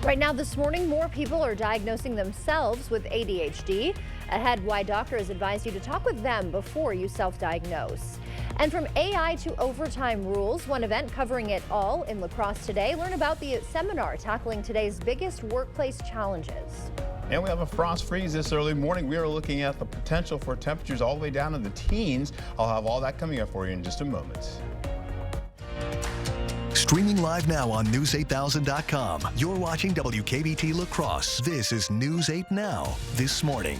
Right now this morning, more people are diagnosing themselves with ADHD. Ahead, why doctors advise you to talk with them before you self-diagnose. And from AI to overtime rules, one event covering it all in La Crosse today. Learn about the seminar tackling today's biggest workplace challenges. And we have a frost freeze this early morning. We are looking at the potential for temperatures all the way down in the teens. I'll have all that coming up for you in just a moment. Streaming live now on News8000.com. You're watching WKBT La Crosse. This is News 8 Now, this morning.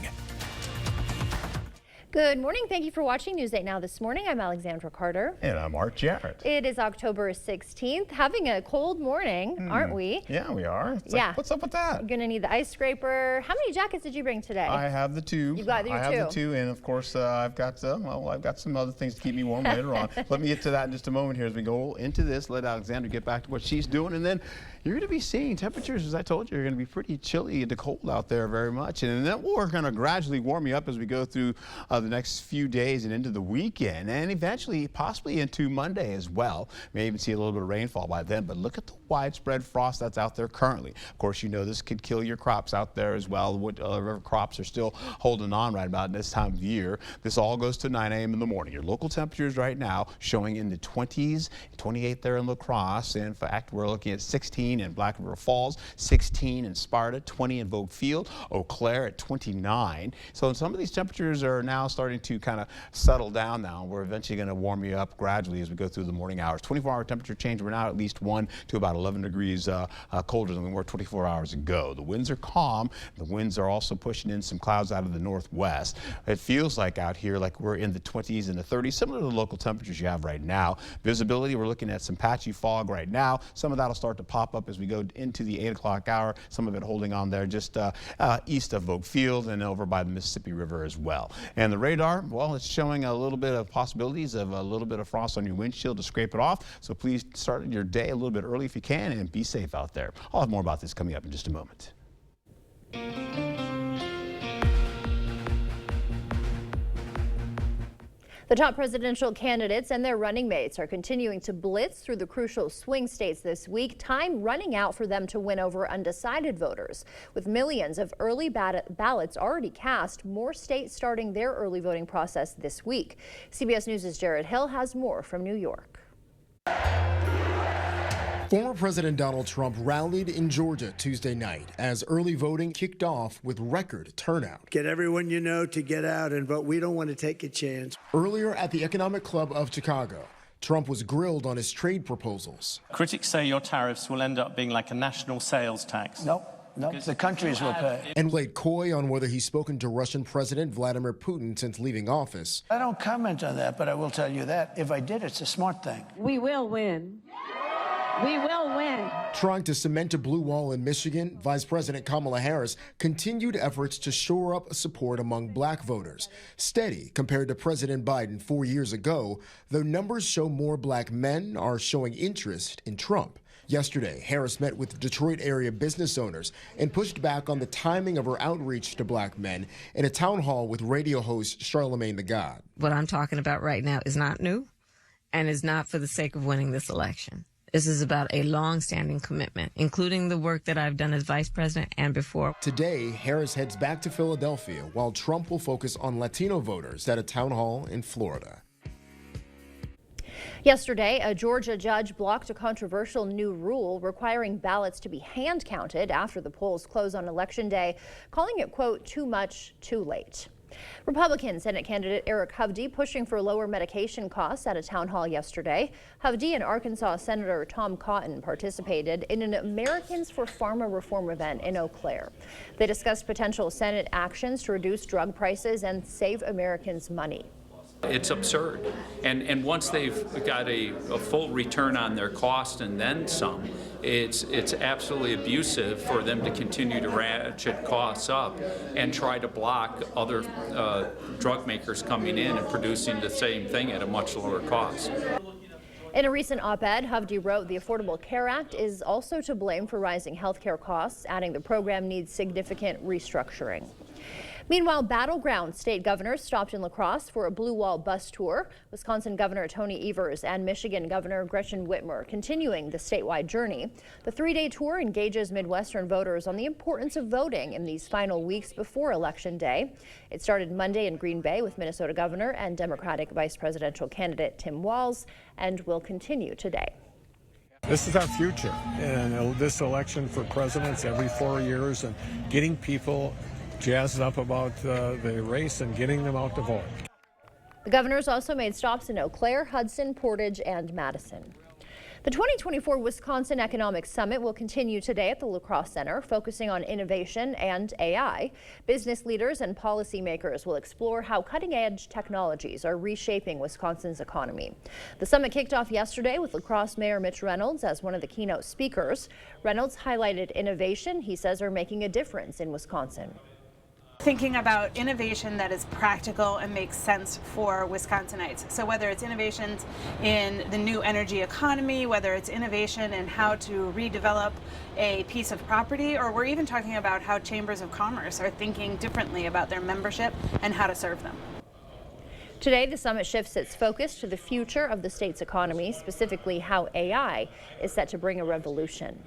Good morning. Thank you for watching News 8 Now this morning. I'm Alexandra Carter. And I'm Art Jarrett. It is October 16th. Having a cold morning, aren't we? Yeah, we are. It's yeah. Like, what's up with that? You're going to need the ice scraper. How many jackets did you bring today? I have the two. You've got your I have the two, and of course I've got some other things to keep me warm later on. Let me get to that in just a moment here as we go into this. Let Alexandra get back to what she's doing, and then you're going to be seeing temperatures, as I told you, are going to be pretty chilly and cold out there very much, and then we're going to gradually warm you up as we go through the next few days and into the weekend, and eventually possibly into Monday as well. May even see a little bit of rainfall by then, but look at the widespread frost that's out there currently. Of course, you know this could kill your crops out there as well. Whatever crops are still holding on right about this time of year. This all goes to 9 a.m. in the morning. Your local temperatures right now showing in the 20s, 28 there in La Crosse. In fact, we're looking at 16 in Black River Falls, 16 in Sparta, 20 in Vogue Field, Eau Claire at 29. So some of these temperatures are now starting to kind of settle down now. We're eventually going to warm you up gradually as we go through the morning hours. 24-hour temperature change, we're now at least 1 to about 11 degrees colder than we were 24 hours ago. The winds are calm. The winds are also pushing in some clouds out of the northwest. It feels like out here like we're in the 20s and the 30s, similar to the local temperatures you have right now. Visibility, we're looking at some patchy fog right now. Some of that will start to pop up as we go into the 8 o'clock hour. Some of it holding on there just east of Vogue Field and over by the Mississippi River as well. And the radar, well, it's showing a little bit of possibilities of a little bit of frost on your windshield to scrape it off. So please start your day a little bit early if you can and be safe out there. I'll have more about this coming up in just a moment. The top presidential candidates and their running mates are continuing to blitz through the crucial swing states this week, time running out for them to win over undecided voters. With millions of early ballots already cast, more states starting their early voting process this week. CBS News' Jared Hill has more from New York. Former President Donald Trump rallied in Georgia Tuesday night as early voting kicked off with record turnout. Get everyone you know to get out and vote. We don't want to take a chance. Earlier at the Economic Club of Chicago, Trump was grilled on his trade proposals. Critics say your tariffs will end up being like a national sales tax. No, the countries will pay. And laid coy on whether he's spoken to Russian President Vladimir Putin since leaving office. I don't comment on that, but I will tell you that if I did, it's a smart thing. We will win. We will win. Trying to cement a blue wall in Michigan, Vice President Kamala Harris continued efforts to shore up support among black voters. Steady compared to President Biden 4 years ago, though numbers show more black men are showing interest in Trump. Yesterday, Harris met with Detroit area business owners and pushed back on the timing of her outreach to black men in a town hall with radio host Charlamagne Tha God. What I'm talking about right now is not new and is not for the sake of winning this election. This is about a long-standing commitment, including the work that I've done as vice president and before. Today, Harris heads back to Philadelphia, while Trump will focus on Latino voters at a town hall in Florida. Yesterday, a Georgia judge blocked a controversial new rule requiring ballots to be hand counted after the polls close on Election Day, calling it, quote, too much, too late. Republican Senate candidate Eric Hovde pushing for lower medication costs at a town hall yesterday. Hovde and Arkansas Senator Tom Cotton participated in an Americans for Pharma Reform event in Eau Claire. They discussed potential Senate actions to reduce drug prices and save Americans money. It's absurd. And once they've got a full return on their cost and then some, it's absolutely abusive for them to continue to ratchet costs up and try to block other drug makers coming in and producing the same thing at a much lower cost. In a recent op-ed, Hovde wrote the Affordable Care Act is also to blame for rising health care costs, adding the program needs significant restructuring. Meanwhile, battleground state governors stopped in La Crosse for a Blue Wall bus tour. Wisconsin Governor Tony Evers and Michigan Governor Gretchen Whitmer continuing the statewide journey. The three-day tour engages Midwestern voters on the importance of voting in these final weeks before Election Day. It started Monday in Green Bay with Minnesota Governor and Democratic vice presidential candidate Tim Walz and will continue today. This is our future, and this election for presidents every 4 years and getting people jazzed up about the race and getting them out to vote. The governors also made stops in Eau Claire, Hudson, Portage, and Madison. The 2024 Wisconsin Economic Summit will continue today at the La Crosse Center, focusing on innovation and AI. Business leaders and policymakers will explore how cutting-edge technologies are reshaping Wisconsin's economy. The summit kicked off yesterday with La Crosse Mayor Mitch Reynolds as one of the keynote speakers. Reynolds highlighted innovation he says are making a difference in Wisconsin. Thinking about innovation that is practical and makes sense for Wisconsinites. So whether it's innovations in the new energy economy, whether it's innovation in how to redevelop a piece of property, or we're even talking about how chambers of commerce are thinking differently about their membership and how to serve them. Today, the summit shifts its focus to the future of the state's economy, specifically how AI is set to bring a revolution.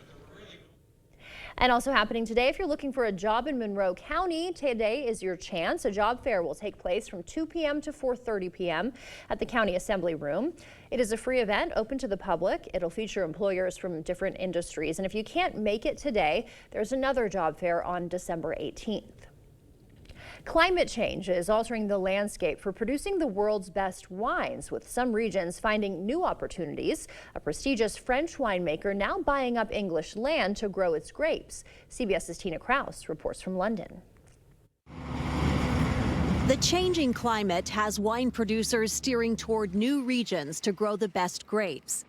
And also happening today, if you're looking for a job in Monroe County, today is your chance. A job fair will take place from 2 p.m. to 4:30 p.m. at the County Assembly Room. It is a free event open to the public. It'll feature employers from different industries. And if you can't make it today, there's another job fair on December 18th. Climate change is altering the landscape for producing the world's best wines, with some regions finding new opportunities. A prestigious French winemaker now buying up English land to grow its grapes. CBS's Tina Kraus reports from London. The changing climate has wine producers steering toward new regions to grow the best grapes.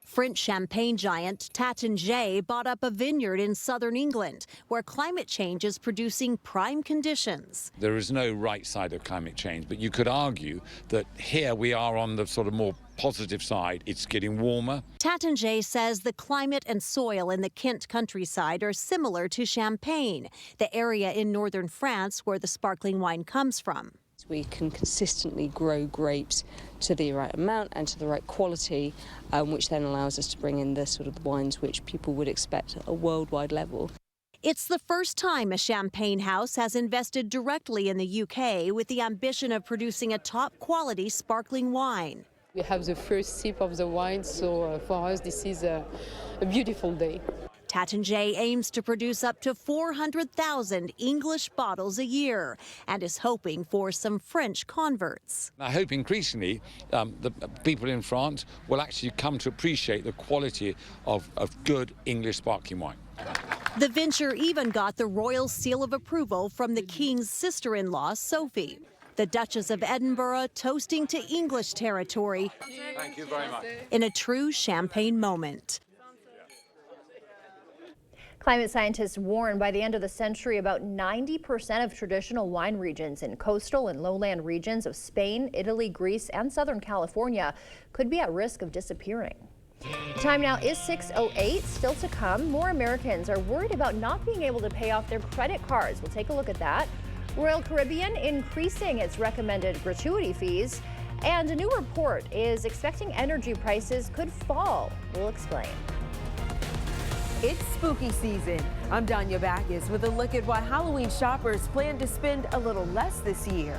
French champagne giant Taittinger bought up a vineyard in southern England, where climate change is producing prime conditions. There is no right side of climate change, but you could argue that here we are on the sort of more positive side. It's getting warmer. Taittinger says the climate and soil in the Kent countryside are similar to Champagne, the area in northern France where the sparkling wine comes from. We can consistently grow grapes to the right amount and to the right quality, which then allows us to bring in the sort of wines which people would expect at a worldwide level. It's the first time a champagne house has invested directly in the UK with the ambition of producing a top-quality sparkling wine. We have the first sip of the wine, so for us this is a beautiful day. Taittinger aims to produce up to 400,000 English bottles a year and is hoping for some French converts. I hope increasingly the people in France will actually come to appreciate the quality of good English sparkling wine. The venture even got the royal seal of approval from the King's sister-in-law, Sophie. The Duchess of Edinburgh toasting to English territory. Thank you very much. In a true champagne moment. Climate scientists warn by the end of the century about 90% of traditional wine regions in coastal and lowland regions of Spain, Italy, Greece, and Southern California could be at risk of disappearing. The time now is 6:08. Still to come, more Americans are worried about not being able to pay off their credit cards. We'll take a look at that. Royal Caribbean increasing its recommended gratuity fees, and a new report is expecting energy prices could fall. We'll explain. It's spooky season. I'm Danya Backus with a look at why Halloween shoppers plan to spend a little less this year.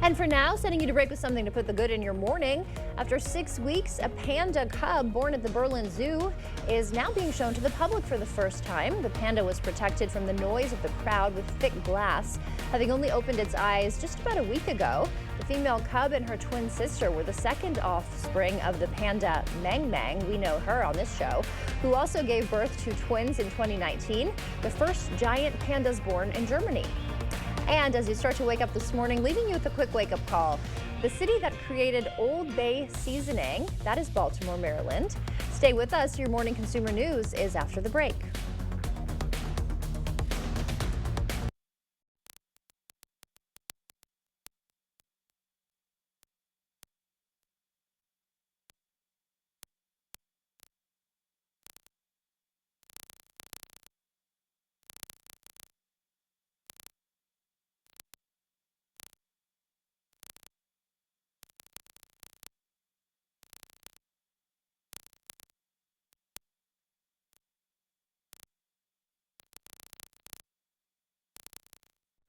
And for now, sending you to break with something to put the good in your morning. After 6 weeks, a panda cub born at the Berlin Zoo is now being shown to the public for the first time. The panda was protected from the noise of the crowd with thick glass, having only opened its eyes just about a week ago. The female cub and her twin sister were the second offspring of the panda Mang Mang, we know her on this show, who also gave birth to twins in 2019, the first giant pandas born in Germany. And as you start to wake up this morning, leaving you with a quick wake-up call. The city that created Old Bay seasoning, that is Baltimore, Maryland. Stay with us. Your morning consumer news is after the break.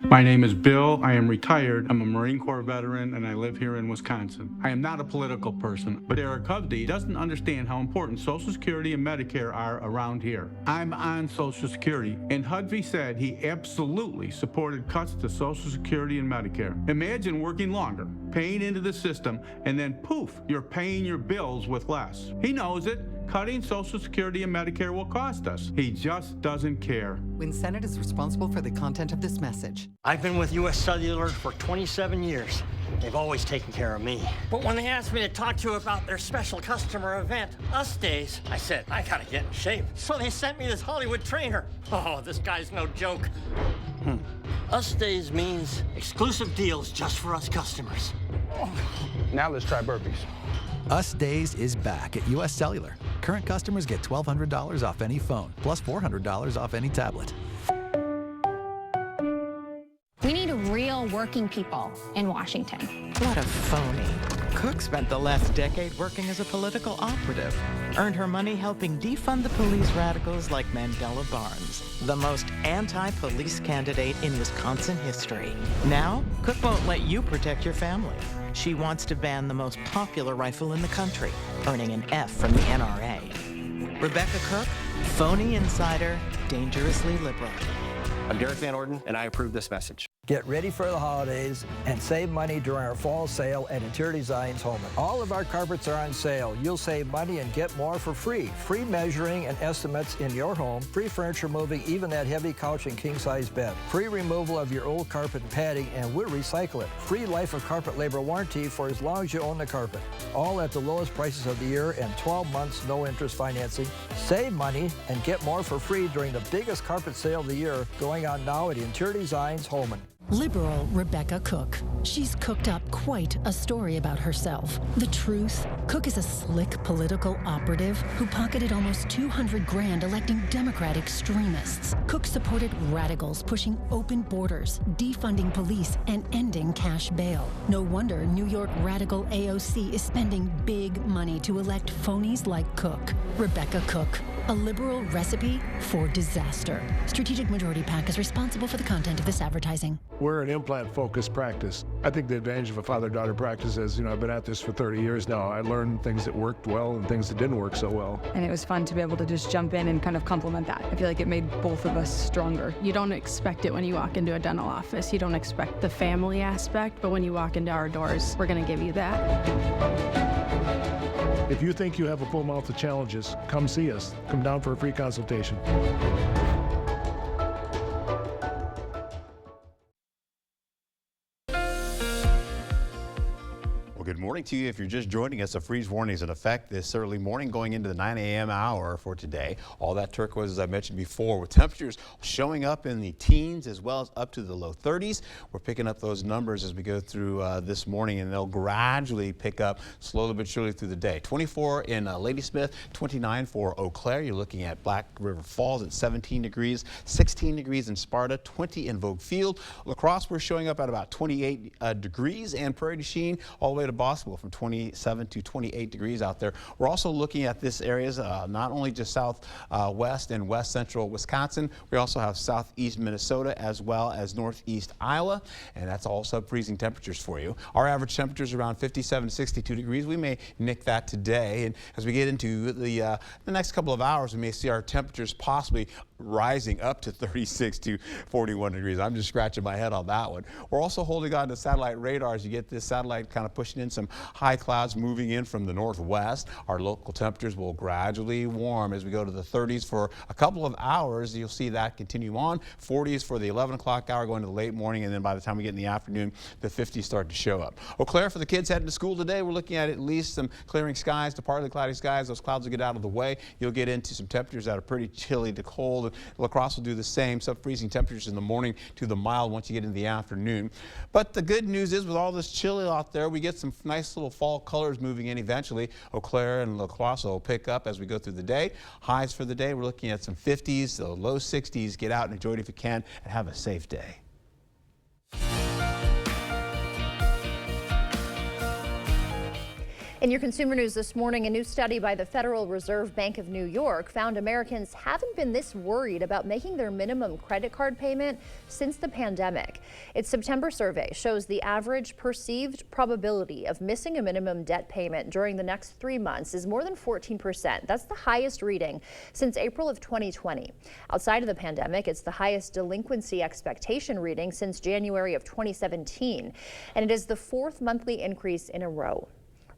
My name is Bill. I am retired. I'm a Marine Corps veteran, and I live here in Wisconsin. I am not a political person, but Eric Hovde doesn't understand how important Social Security and Medicare are around here. I'm on Social Security, and Hovde said he absolutely supported cuts to Social Security and Medicare. Imagine working longer, paying into the system, and then poof, you're paying your bills with less. He knows it. Cutting Social Security and Medicare will cost us. He just doesn't care. WinSenate is responsible for the content of this message. I've been with U.S. Cellular for 27 years. They've always taken care of me. But when they asked me to talk to you about their special customer event, Us Days, I said, I gotta get in shape. So they sent me this Hollywood trainer. Oh, this guy's no joke. Us Days means exclusive deals just for us customers. Now let's try burpees. Us Days is back at U.S. Cellular. Current customers get $1,200 off any phone, plus $400 off any tablet. We need real working people in Washington. What a phony. Cook spent the last decade working as a political operative. Earned her money helping defund the police radicals like Mandela Barnes, the most anti-police candidate in Wisconsin history. Now, Cook won't let you protect your family. She wants to ban the most popular rifle in the country, earning an F from the NRA. Rebecca Cook, phony insider, dangerously liberal. I'm Derek Van Orden, and I approve this message. Get ready for the holidays and save money during our fall sale at Interior Designs Holman. All of our carpets are on sale. You'll save money and get more for free. Free measuring and estimates in your home. Free furniture moving, even that heavy couch and king-size bed. Free removal of your old carpet and padding, and we'll recycle it. Free life of carpet labor warranty for as long as you own the carpet. All at the lowest prices of the year and 12 months no interest financing. Save money and get more for free during the biggest carpet sale of the year going on now at Interior Designs Holman. Liberal Rebecca Cook. She's cooked up quite a story about herself. The truth? Cook is a slick political operative who pocketed almost 200 grand electing Democrat extremists. Cook supported radicals pushing open borders, defunding police, and ending cash bail. No wonder New York radical AOC is spending big money to elect phonies like Cook. Rebecca Cook. A liberal recipe for disaster. Strategic Majority PAC is responsible for the content of this advertising. We're an implant-focused practice. I think the advantage of a father-daughter practice is, I've been at this for 30 years now. I learned things that worked well and things that didn't work so well. And it was fun to be able to just jump in and kind of complement that. I feel like it made both of us stronger. You don't expect it when you walk into a dental office. You don't expect the family aspect, but when you walk into our doors, we're going to give you that. If you think you have a full mouth of challenges, come see us. Come down for a free consultation. Good morning to you. If you're just joining us, a freeze warning is in effect this early morning going into the 9 a.m. hour for today. All that turquoise, as I mentioned before, with temperatures showing up in the teens as well as up to the low 30s. We're picking up those numbers as we go through this morning, and they'll gradually pick up slowly but surely through the day. 24 in Ladysmith, 29 for Eau Claire. You're looking at Black River Falls at 17 degrees, 16 degrees in Sparta, 20 in Vogue Field. La Crosse, we're showing up at about 28 degrees, and Prairie du Chien all the way to Boswell from 27 to 28 degrees out there. We're also looking at this areas, not only just southwest and west central Wisconsin, we also have southeast Minnesota as well as northeast Iowa, and that's all sub-freezing temperatures for you. Our average temperature is around 57 to 62 degrees. We may nick that today, and as we get into the next couple of hours, we may see our temperatures possibly rising up to 36 to 41 degrees. I'm just scratching my head on that one. We're also holding on to satellite radar as you get this satellite kind of pushing in some high clouds moving in from the northwest. Our local temperatures will gradually warm as we go to the 30s for a couple of hours. You'll see that continue on. 40s for the 11 o'clock hour going to the late morning, and then by the time we get in the afternoon, the 50s start to show up. Eau Claire, for the kids heading to school today, we're looking at least some clearing skies to partly cloudy skies. Those clouds will get out of the way. You'll get into some temperatures that are pretty chilly to cold. La Crosse will do the same, sub-freezing temperatures in the morning to the mild once you get into the afternoon. But the good news is with all this chilly out there, we get some nice little fall colors moving in eventually. Eau Claire and La Crosse will pick up as we go through the day. Highs for the day, we're looking at some 50s, the low 60s. Get out and enjoy it if you can, and have a safe day. In your consumer news this morning, a new study by the Federal Reserve Bank of New York found Americans haven't been this worried about making their minimum credit card payment since the pandemic. Its September survey shows the average perceived probability of missing a minimum debt payment during the next 3 months is more than 14%. That's the highest reading since April of 2020. Outside of the pandemic, it's the highest delinquency expectation reading since January of 2017, and it is the 4th monthly increase in a row.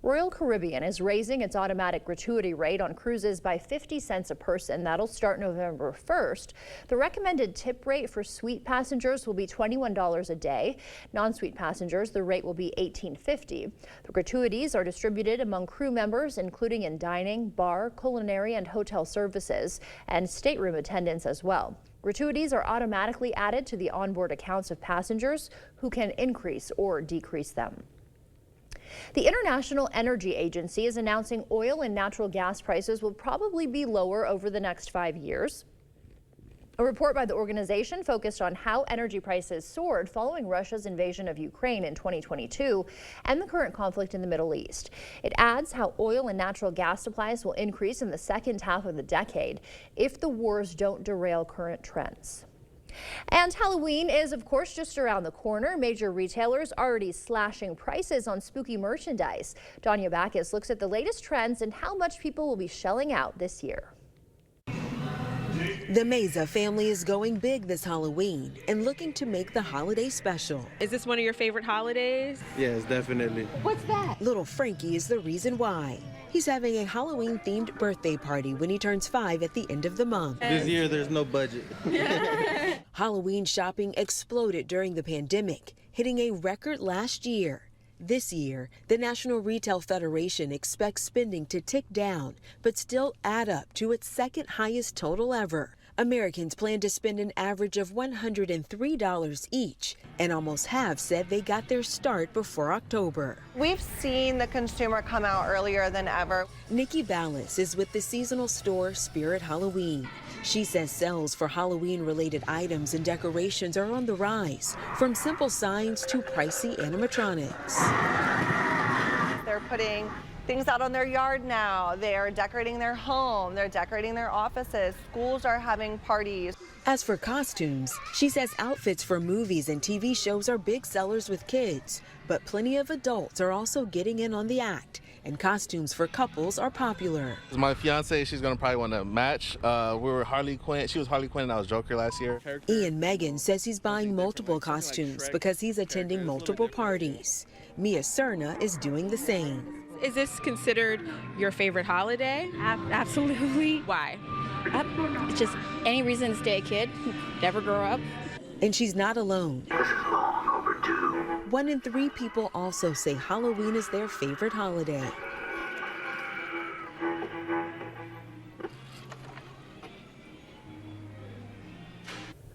Royal Caribbean is raising its automatic gratuity rate on cruises by 50 cents a person. That'll start November 1st. The recommended tip rate for suite passengers will be $21 a day. Non-suite passengers, the rate will be $18.50. The gratuities are distributed among crew members, including in dining, bar, culinary, and hotel services, and stateroom attendants as well. Gratuities are automatically added to the onboard accounts of passengers who can increase or decrease them. The International Energy Agency is announcing oil and natural gas prices will probably be lower over the next 5 years. A report by the organization focused on how energy prices soared following Russia's invasion of Ukraine in 2022 and the current conflict in the Middle East. It adds how oil and natural gas supplies will increase in the second half of the decade if the wars don't derail current trends. And Halloween is, of course, just around the corner. Major retailers already slashing prices on spooky merchandise. Danya Backus looks at the latest trends and how much people will be shelling out this year. The Meza family is going big this Halloween and looking to make the holiday special. Is this one of your favorite holidays? Yes, definitely. What's that? Little Frankie is the reason why. He's having a Halloween-themed birthday party when he turns 5 at the end of the month. This year, there's no budget. Halloween shopping exploded during the pandemic, hitting a record last year. This year, the National Retail Federation expects spending to tick down, but still add up to its second highest total ever. Americans plan to spend an average of $103 each, and almost half said they got their start before October. We've seen the consumer come out earlier than ever. Nikki Ballas is with the seasonal store Spirit Halloween. She says sales for Halloween-related items and decorations are on the rise, from simple signs to pricey animatronics. They're putting things out on their yard now. They're decorating their home. They're decorating their offices. Schools are having parties. As for costumes, she says outfits for movies and TV shows are big sellers with kids, but plenty of adults are also getting in on the act, and costumes for couples are popular. My fiance, she's gonna probably want to match. We were Harley Quinn. She was Harley Quinn and I was Joker last year. Ian Megan says he's buying multiple costumes because he's attending multiple parties. Mia Cerna is doing the same. Is this considered your favorite holiday? Absolutely. Why? It's just any reason to stay a kid, never grow up. And she's not alone. This is long overdue. 1 in 3 people also say Halloween is their favorite holiday.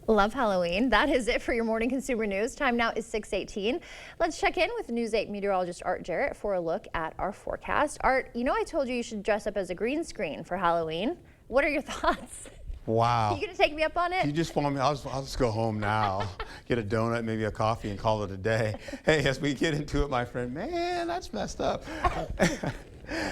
Love Halloween. That is it for your morning consumer news. Time now is 6:18. Let's check in with News 8 meteorologist Art Jarrett for a look at our forecast. Art, you know I told you should dress up as a green screen for Halloween. What are your thoughts? Wow. Are you going to take me up on it? You just want me, I'll just go home now, get a donut, maybe a coffee, and call it a day. Hey, as we get into it, my friend, man, that's messed up.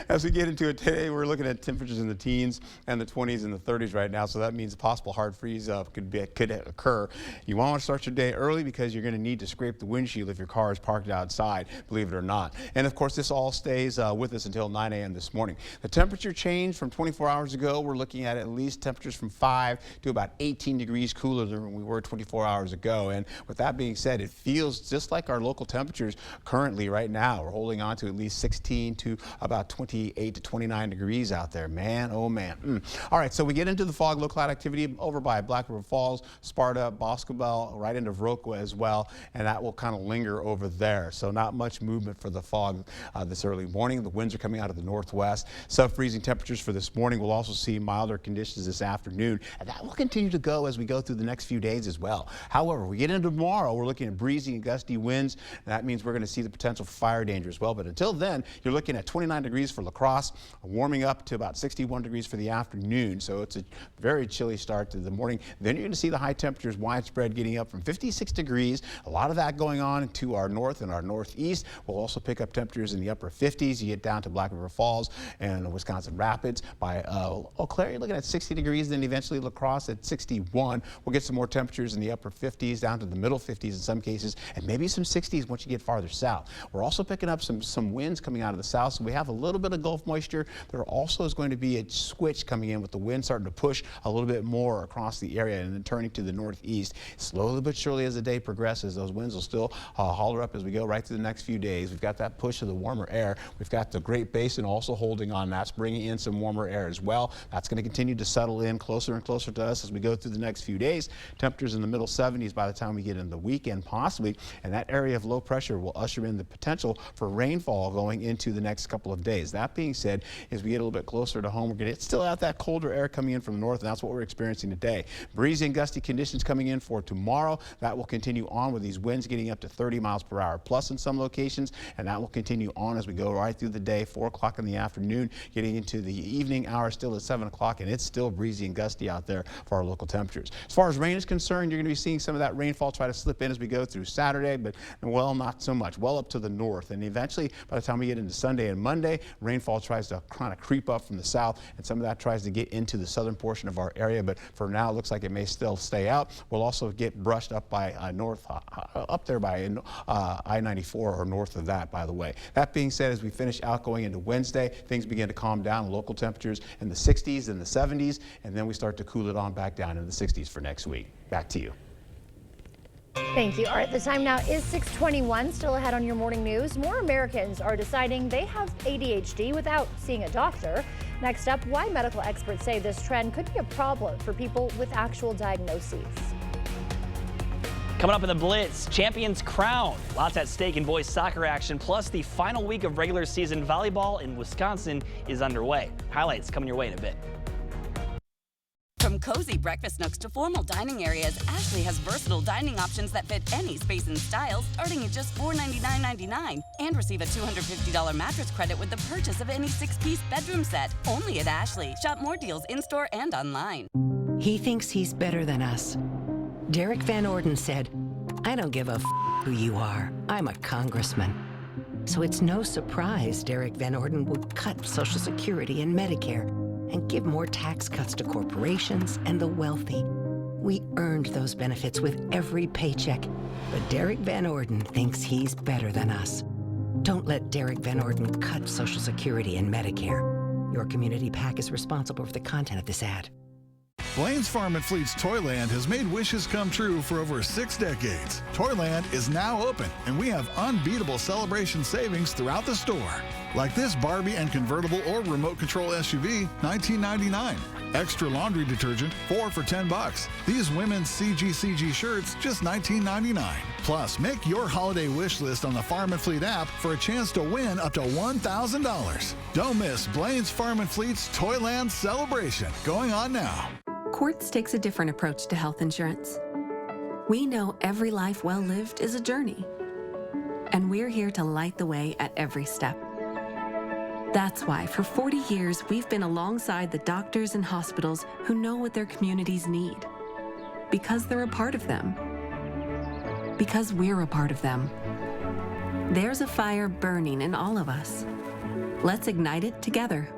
As we get into it today, we're looking at temperatures in the teens and the 20s and the 30s right now, so that means a possible hard freeze could occur. You want to start your day early because you're going to need to scrape the windshield if your car is parked outside, believe it or not. And of course, this all stays with us until 9 a.m. this morning. The temperature changed from 24 hours ago. We're looking at least temperatures from 5 to about 18 degrees cooler than we were 24 hours ago. And with that being said, it feels just like our local temperatures currently right now. We're holding on to at least 16 to about 28 to 29 degrees out there. Man, oh man. All right, so we get into the fog, low cloud activity over by Black River Falls, Sparta, Boscobel, right into Viroqua as well, and that will kind of linger over there. So not much movement for the fog this early morning. The winds are coming out of the northwest. Sub-freezing temperatures for this morning. We'll also see milder conditions this afternoon, and that will continue to go as we go through the next few days as well. However, we get into tomorrow, we're looking at breezy and gusty winds, and that means we're going to see the potential for fire danger as well. But until then, you're looking at 29 degrees degrees for La Crosse, warming up to about 61 degrees for the afternoon. So it's a very chilly start to the morning. Then you're going to see the high temperatures widespread getting up from 56 degrees. A lot of that going on to our north and our northeast. We'll also pick up temperatures in the upper 50s. You get down to Black River Falls and Wisconsin Rapids. By Eau Claire, you're looking at 60 degrees, then eventually La Crosse at 61. We'll get some more temperatures in the upper 50s down to the middle 50s in some cases, and maybe some 60s once you get farther south. We're also picking up some winds coming out of the south, so we have a little bit of Gulf moisture. There also is going to be a switch coming in with the wind starting to push a little bit more across the area and then turning to the northeast. Slowly but surely as the day progresses, those winds will still holler up as we go right through the next few days. We've got that push of the warmer air. We've got the Great Basin also holding on. That's bringing in some warmer air as well. That's going to continue to settle in closer and closer to us as we go through the next few days. Temperatures in the middle 70s by the time we get into the weekend possibly, and that area of low pressure will usher in the potential for rainfall going into the next couple of days. That being said, as we get a little bit closer to home, we're going to still have that colder air coming in from the north, and that's what we're experiencing today. Breezy and gusty conditions coming in for tomorrow. That will continue on with these winds getting up to 30 miles per hour plus in some locations, and that will continue on as we go right through the day, 4 o'clock in the afternoon, getting into the evening hours still at 7 o'clock, and it's still breezy and gusty out there for our local temperatures. As far as rain is concerned, you're going to be seeing some of that rainfall try to slip in as we go through Saturday, but well, not so much. Well up to the north, and eventually by the time we get into Sunday and Monday, rainfall tries to kind of creep up from the south, and some of that tries to get into the southern portion of our area, but for now it looks like it may still stay out. We'll also get brushed up by up there by I-94 or north of that, by the way. That being said, as we finish out going into Wednesday, things begin to calm down. Local temperatures in the 60s and the 70s, and then we start to cool it on back down in the 60s for next week. Back to you. Thank you. All right, the time now is 6:21. Still ahead on your morning news. More Americans are deciding they have ADHD without seeing a doctor. Next up, why medical experts say this trend could be a problem for people with actual diagnoses. Coming up in the Blitz, champions crowned. Lots at stake in boys soccer action, plus the final week of regular season volleyball in Wisconsin is underway. Highlights coming your way in a bit. From cozy breakfast nooks to formal dining areas, Ashley has versatile dining options that fit any space and style, starting at just $499.99. And receive a $250 mattress credit with the purchase of any 6-piece bedroom set. Only at Ashley. Shop more deals in-store and online. He thinks he's better than us. Derek Van Orden said, "I don't give a who you are. I'm a congressman." So it's no surprise Derek Van Orden would cut Social Security and Medicare and give more tax cuts to corporations and the wealthy. We earned those benefits with every paycheck, but Derek Van Orden thinks he's better than us. Don't let Derek Van Orden cut Social Security and Medicare. Your community PAC is responsible for the content of this ad. Blaine's Farm and Fleet's Toyland has made wishes come true for over 6 decades. Toyland is now open, and we have unbeatable celebration savings throughout the store. Like this Barbie and convertible or remote control SUV, $19.99. Extra laundry detergent, 4 for $10. These women's CGCG shirts, just $19.99. Plus, make your holiday wish list on the Farm and Fleet app for a chance to win up to $1,000. Don't miss Blaine's Farm and Fleet's Toyland celebration, going on now. Quartz takes a different approach to health insurance. We know every life well lived is a journey, and we're here to light the way at every step. That's why for 40 years, we've been alongside the doctors and hospitals who know what their communities need. Because they're a part of them. Because we're a part of them. There's a fire burning in all of us. Let's ignite it together.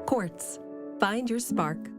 Quartz. Find your spark.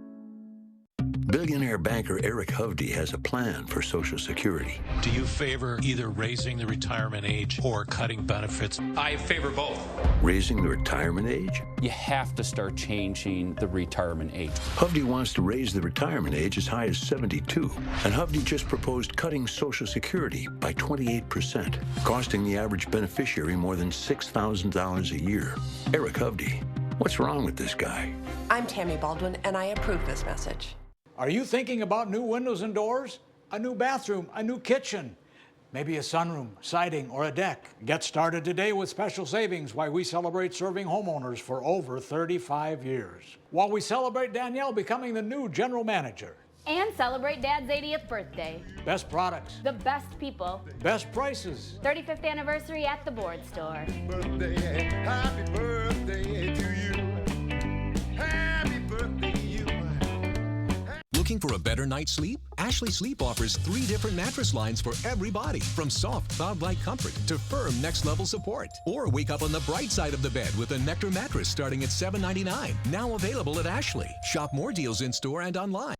Billionaire banker Eric Hovde has a plan for Social Security. Do you favor either raising the retirement age or cutting benefits? I favor both. Raising the retirement age? You have to start changing the retirement age. Hovde wants to raise the retirement age as high as 72. And Hovde just proposed cutting Social Security by 28%, costing the average beneficiary more than $6,000 a year. Eric Hovde, what's wrong with this guy? I'm Tammy Baldwin, and I approve this message. Are you thinking about new windows and doors? A new bathroom, a new kitchen, maybe a sunroom, siding, or a deck? Get started today with special savings while we celebrate serving homeowners for over 35 years. While we celebrate Danielle becoming the new general manager. And celebrate Dad's 80th birthday. Best products, The best people. best prices. 35th anniversary at the Board Store. Happy birthday to you. Happy birthday to you. Looking for a better night's sleep? Ashley Sleep offers 3 different mattress lines for every body, from soft, cloud-like comfort to firm next-level support. Or wake up on the bright side of the bed with a Nectar mattress starting at $7.99. Now available at Ashley. Shop more deals in-store and online.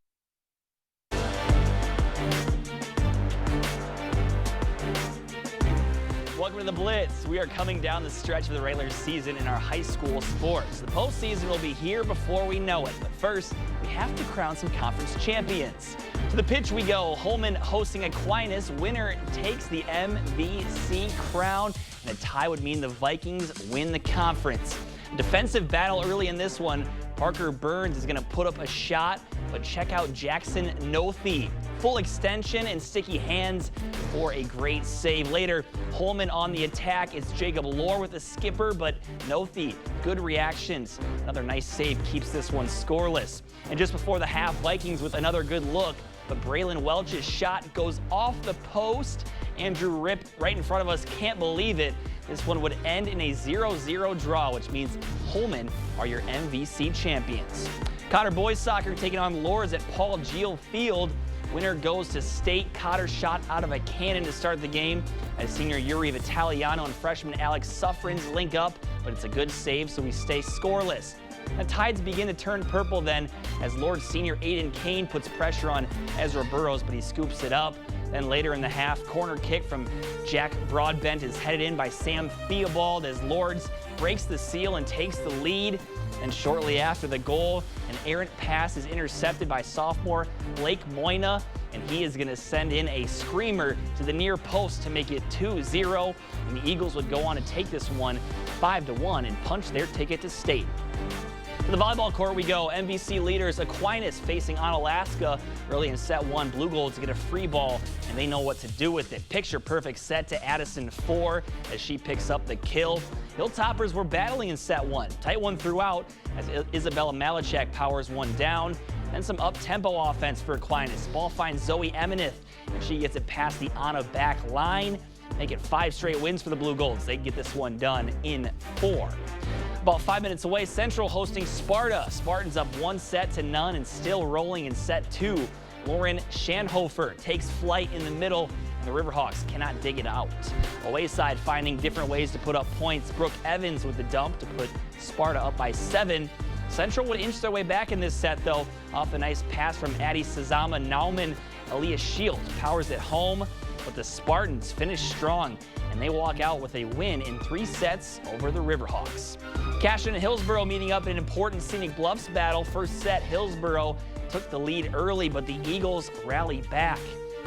Welcome to the Blitz. We are coming down the stretch of the regular season in our high school sports. The postseason will be here before we know it. But first, we have to crown some conference champions. To the pitch we go. Holman hosting Aquinas. Winner takes the MVC crown. And a tie would mean the Vikings win the conference. A defensive battle early in this one. Parker Burns is going to put up a shot, but check out Jackson Nothey. Full extension and sticky hands for a great save. Later, Holman on the attack. It's Jacob Lohr with the skipper, but Nothey, good reactions. Another nice save keeps this one scoreless. And just before the half, Vikings with another good look, but Braylon Welch's shot goes off the post. Andrew Ripp right in front of us can't believe it. This one would end in a 0-0 draw, which means Holman are your MVC champions. Cotter boys soccer taking on Lourdes at Paul Geel Field. Winner goes to state. Cotter shot out of a cannon to start the game as senior Yuri Vitaliano and freshman Alex Suffrins link up, but it's a good save, so we stay scoreless. The Tides begin to turn purple then as Lourdes senior Aiden Kane puts pressure on Ezra Burrows, but he scoops it up. Then later in the half, corner kick from Jack Broadbent is headed in by Sam Theobald as Lourdes breaks the seal and takes the lead. And shortly after the goal, an errant pass is intercepted by sophomore Blake Moyna, and he is going to send in a screamer to the near post to make it 2-0. And the Eagles would go on to take this one 5-1 and punch their ticket to state. To the volleyball court we go. MVC leaders Aquinas facing Onalaska early in set 1. Blue Golds get a free ball, and they know what to do with it. Picture perfect set to Addison 4 as she picks up the kill. Hilltoppers were battling in set 1. Tight one throughout as Isabella Malachek powers one down. Then some up-tempo offense for Aquinas. Ball finds Zoe Emineth, and she gets it past the Anna back line. Make it 5 straight wins for the Blue Golds. They get this one done in 4. About 5 minutes away, Central hosting Sparta. Spartans up 1-0 and still rolling in set 2. Lauren Schanhofer takes flight in the middle, and the Riverhawks cannot dig it out. Away side finding different ways to put up points. Brooke Evans with the dump to put Sparta up by 7. Central would inch their way back in this set, though, off a nice pass from Addie Sazama Nauman. Aaliyah Shields powers it home, but the Spartans finish strong, and they walk out with a win in 3 sets over the Riverhawks. Cashton and Hillsborough meeting up in an important Scenic Bluffs battle. First set, Hillsborough took the lead early, but the Eagles rally back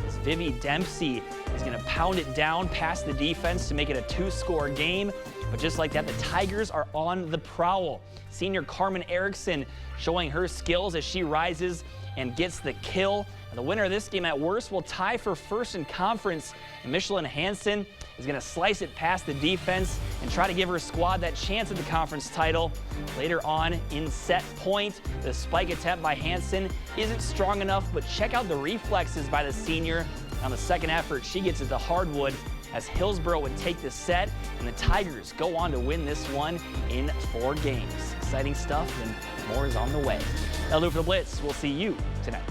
as Vivi Dempsey is going to pound it down past the defense to make it a 2-score game. But just like that, the Tigers are on the prowl. Senior Carmen Erickson showing her skills as she rises and gets the kill. And the winner of this game at worst will tie for first in conference. And Michelin Hansen is going to slice it past the defense and try to give her squad that chance at the conference title. Later on in set point, the spike attempt by Hansen isn't strong enough, but check out the reflexes by the senior. On the second effort, she gets it to hardwood as Hillsborough would take the set, and the Tigers go on to win this one in 4 games. Exciting stuff, and more is on the way. That'll do it for the Blitz. We'll see you tonight.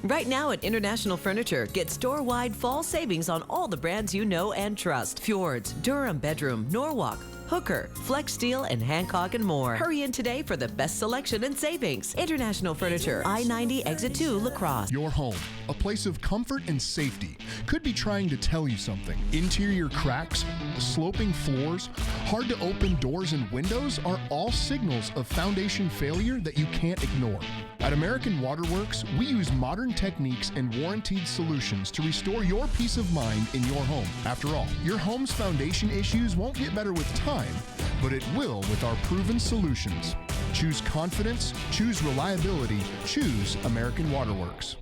Right now at International Furniture, get store-wide fall savings on all the brands you know and trust. Fjords, Durham Bedroom, Norwalk, Hooker, Flex Steel, and Hancock, and more. Hurry in today for the best selection and savings. International Furniture, I-90 Exit 2, La Crosse. Your home, a place of comfort and safety, could be trying to tell you something. Interior cracks, sloping floors, hard to open doors and windows are all signals of foundation failure that you can't ignore. At American Waterworks, we use modern techniques and warranted solutions to restore your peace of mind in your home. After all, your home's foundation issues won't get better with time, but it will with our proven solutions. Choose confidence, choose reliability, choose American Waterworks.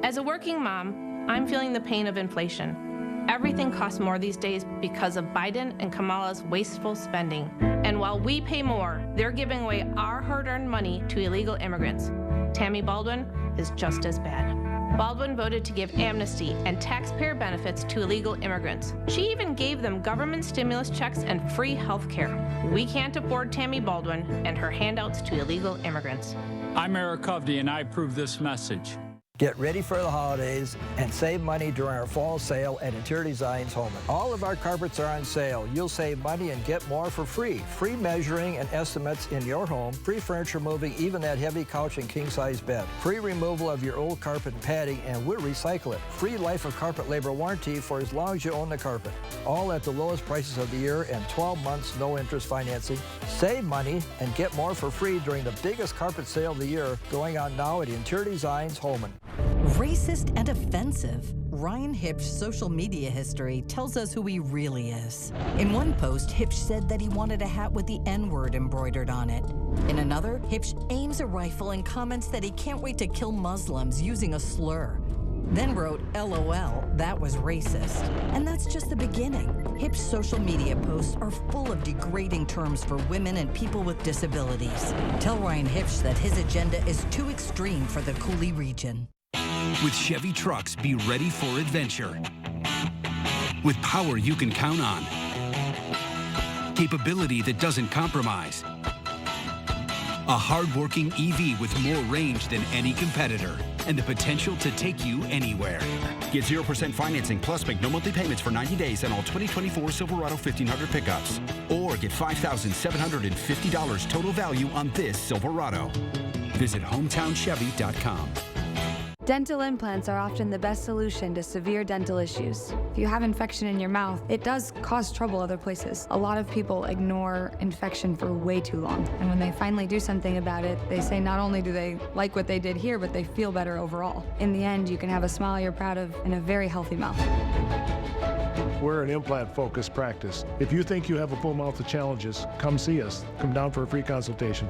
As a working mom, I'm feeling the pain of inflation. Everything costs more these days because of Biden and Kamala's wasteful spending. And while we pay more, they're giving away our hard-earned money to illegal immigrants. Tammy Baldwin is just as bad. Baldwin voted to give amnesty and taxpayer benefits to illegal immigrants. She even gave them government stimulus checks and free health care. We can't afford Tammy Baldwin and her handouts to illegal immigrants. I'm Eric Hovde, and I approve this message. Get ready for the holidays and save money during our fall sale at Interior Designs Holman. All of our carpets are on sale. You'll save money and get more for free. Free measuring and estimates in your home. Free furniture moving, even that heavy couch and king-size bed. Free removal of your old carpet and padding, and we'll recycle it. Free life of carpet labor warranty for as long as you own the carpet. All at the lowest prices of the year and 12 months no interest financing. Save money and get more for free during the biggest carpet sale of the year going on now at Interior Designs Holman. Racist and offensive. Ryan Hipsch's social media history tells us who he really is. In one post, Hipsch said that he wanted a hat with the N-word embroidered on it. In another, Hipsch aims a rifle and comments that he can't wait to kill Muslims using a slur. Then wrote, LOL, that was racist. And that's just the beginning. Hipsch's social media posts are full of degrading terms for women and people with disabilities. Tell Ryan Hipsch that his agenda is too extreme for the Coulee region. With Chevy trucks, be ready for adventure. With power you can count on. Capability that doesn't compromise. A hard-working EV with more range than any competitor. And the potential to take you anywhere. Get 0% financing plus make no monthly payments for 90 days on all 2024 Silverado 1500 pickups. Or get $5,750 total value on this Silverado. Visit HometownChevy.com. Dental implants are often the best solution to severe dental issues. If you have infection in your mouth, it does cause trouble other places. A lot of people ignore infection for way too long. And when they finally do something about it, they say not only do they like what they did here, but they feel better overall. In the end, you can have a smile you're proud of and a very healthy mouth. We're an implant-focused practice. If you think you have a full mouth of challenges, come see us. Come down for a free consultation.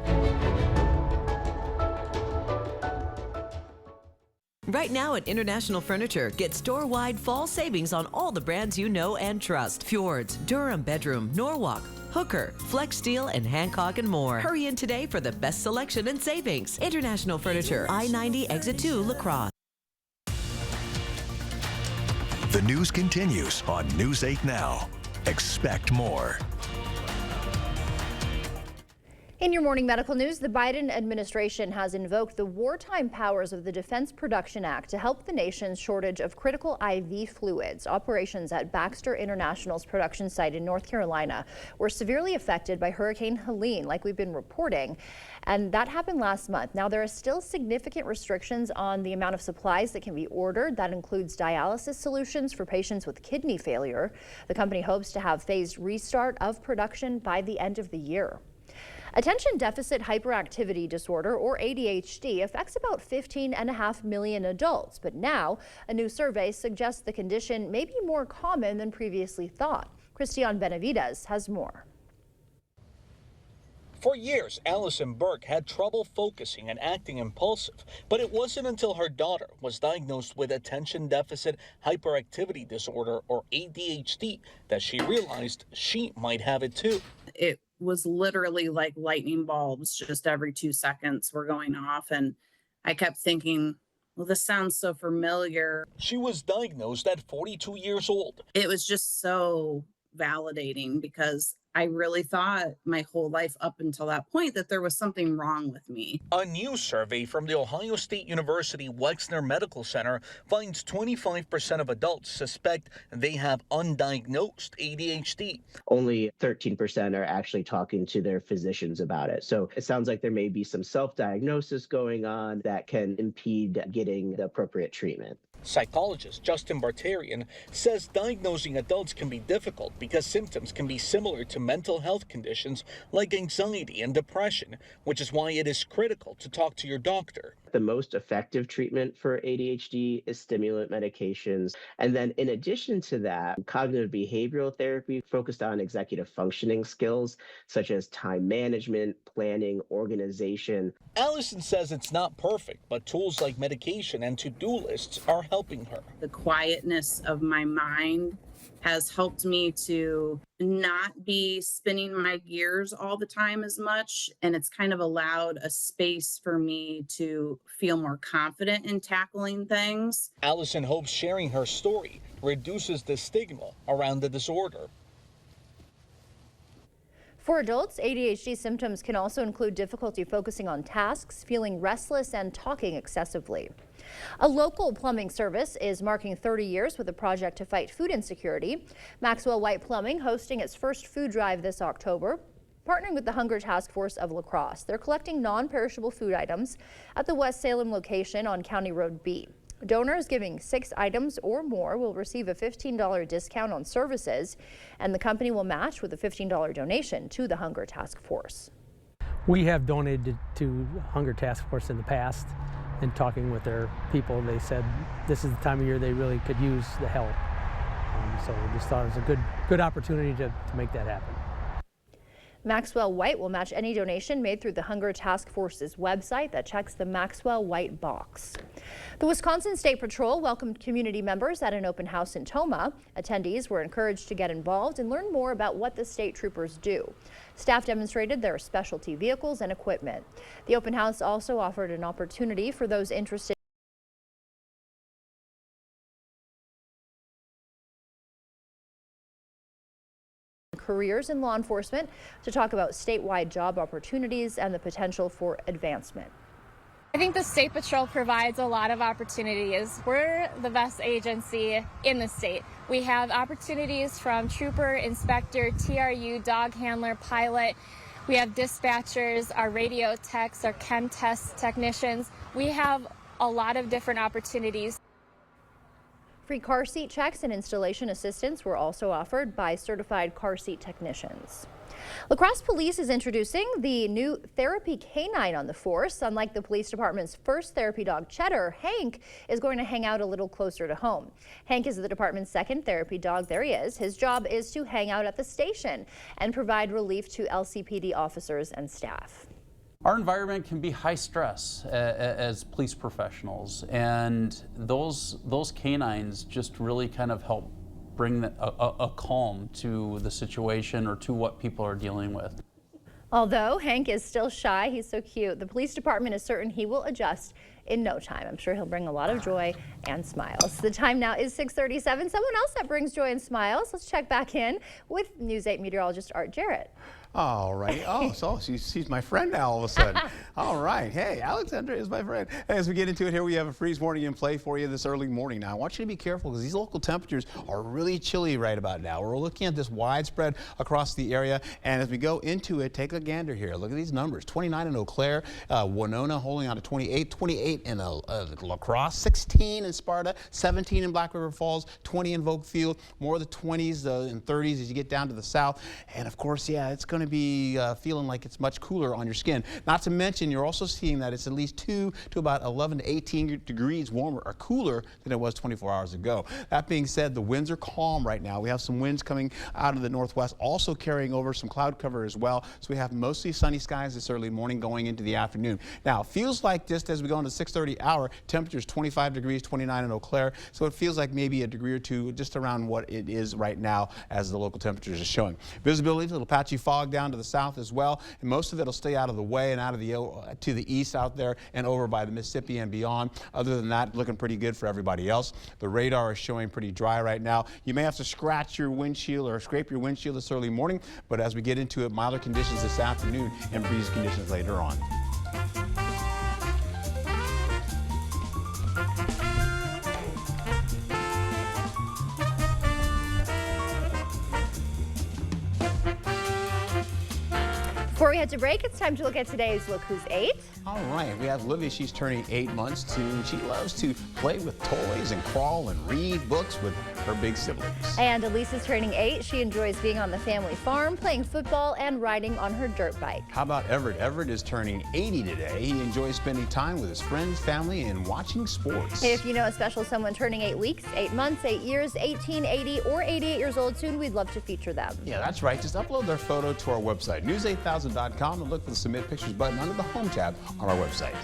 Right now at International Furniture, get store-wide fall savings on all the brands you know and trust. Fjords, Durham Bedroom, Norwalk, Hooker, Flex Steel, and Hancock and more. Hurry in today for the best selection and savings. International Furniture, I-90 Exit 2, La Crosse. The news continues on News 8 Now. Expect more. In your morning medical news, the Biden administration has invoked the wartime powers of the Defense Production Act to help the nation's shortage of critical IV fluids. Operations at Baxter International's production site in North Carolina were severely affected by Hurricane Helene, like we've been reporting, and that happened last month. Now, there are still significant restrictions on the amount of supplies that can be ordered. That includes dialysis solutions for patients with kidney failure. The company hopes to have phased restart of production by the end of the year. Attention deficit hyperactivity disorder, or ADHD, affects about 15.5 million adults, but now a new survey suggests the condition may be more common than previously thought. Christian Benavides has more. For years, Allison Burke had trouble focusing and acting impulsive, but it wasn't until her daughter was diagnosed with attention deficit hyperactivity disorder, or ADHD, that she realized she might have it too. It was literally like lightning bulbs, just every 2 seconds were going off. And I kept thinking, well, this sounds so familiar. She was diagnosed at 42 years old. It was just so validating because I really thought my whole life up until that point that there was something wrong with me. A new survey from the Ohio State University Wexner Medical Center finds 25% of adults suspect they have undiagnosed ADHD. Only 13% are actually talking to their physicians about it. So it sounds like there may be some self-diagnosis going on that can impede getting the appropriate treatment. Psychologist Justin Bartarian says diagnosing adults can be difficult because symptoms can be similar to mental health conditions like anxiety and depression, which is why it is critical to talk to your doctor. The most effective treatment for ADHD is stimulant medications. And then in addition to that, cognitive behavioral therapy focused on executive functioning skills, such as time management, planning, organization. Allison says it's not perfect, but tools like medication and to-do lists are helping her. The quietness of my mind has helped me to not be spinning my gears all the time as much. And it's kind of allowed a space for me to feel more confident in tackling things. Allison hopes sharing her story reduces the stigma around the disorder. For adults, ADHD symptoms can also include difficulty focusing on tasks, feeling restless, and talking excessively. A local plumbing service is marking 30 years with a project to fight food insecurity. Maxwell White Plumbing hosting its first food drive this October, partnering with the Hunger Task Force of La Crosse. They're collecting non-perishable food items at the West Salem location on County Road B. Donors giving 6 items or more will receive a $15 discount on services, and the company will match with a $15 donation to the Hunger Task Force. We have donated to Hunger Task Force in the past, and talking with their people, they said this is the time of year they really could use the help. So we just thought it was a good opportunity to make that happen. Maxwell White will match any donation made through the Hunger Task Force's website that checks the Maxwell White box. The Wisconsin State Patrol welcomed community members at an open house in Tomah. Attendees were encouraged to get involved and learn more about what the state troopers do. Staff demonstrated their specialty vehicles and equipment. The open house also offered an opportunity for those interested careers in law enforcement to talk about statewide job opportunities and the potential for advancement. I think the State Patrol provides a lot of opportunities. We're the best agency in the state. We have opportunities from trooper, inspector, TRU, dog handler, pilot. We have dispatchers, our radio techs, our chem test technicians. We have a lot of different opportunities. Free car seat checks and installation assistance were also offered by certified car seat technicians. La Crosse Police is introducing the new therapy canine on the force. Unlike the police department's first therapy dog, Cheddar, Hank is going to hang out a little closer to home. Hank is the department's second therapy dog. There he is. His job is to hang out at the station and provide relief to LCPD officers and staff. Our environment can be high stress as police professionals, and those canines just really kind of help bring a calm to the situation or to what people are dealing with. Although Hank is still shy, he's so cute. The police department is certain he will adjust in no time. I'm sure he'll bring a lot of joy and smiles. The time now is 6:37. Someone else that brings joy and smiles. Let's check back in with News 8 meteorologist Art Jarrett. All right. Oh, so she's my friend now all of a sudden. All right. Hey, Alexandra is my friend. As we get into it here, we have a freeze warning in play for you this early morning. Now, I want you to be careful because these local temperatures are really chilly right about now. We're looking at this widespread across the area. And as we go into it, take a gander here. Look at these numbers. 29 in Eau Claire, Winona holding on to 28, 28 in La Crosse, 16 in Sparta, 17 in Black River Falls, 20 in Volkfield, more of the 20s and 30s as you get down to the south. And of course, yeah, it's going to be feeling like it's much cooler on your skin. Not to mention, you're also seeing that it's at least 2 to about 11 to 18 degrees warmer or cooler than it was 24 hours ago. That being said, the winds are calm right now. We have some winds coming out of the northwest, also carrying over some cloud cover as well. So we have mostly sunny skies this early morning going into the afternoon. Now, it feels like just as we go into 6:30 hour, temperatures 25 degrees, 29 in Eau Claire. So it feels like maybe a degree or two just around what it is right now as the local temperatures are showing. Visibility, a little patchy fog down to the south as well, and most of it will stay out of the way and out of the to the east out there and over by the Mississippi and beyond. Other than that, looking pretty good for everybody else. The radar is showing pretty dry right now. You may have to scratch your windshield or scrape your windshield this early morning, but as we get into it, milder conditions this afternoon and breeze conditions later on. Before we head to break, it's time to look at today's Look Who's 8. All right, we have Livy. She's turning 8 months too. She loves to play with toys and crawl and read books with her big siblings. And Elise is turning 8. She enjoys being on the family farm, playing football, and riding on her dirt bike. How about Everett? Everett is turning 80 today. He enjoys spending time with his friends, family, and watching sports. If you know a special someone turning 8 weeks, 8 months, 8 years, 18, 80, or 88 years old soon, we'd love to feature them. Yeah, that's right. Just upload their photo to our website, news8000.com, and look for the Submit Pictures button under the Home tab on our website.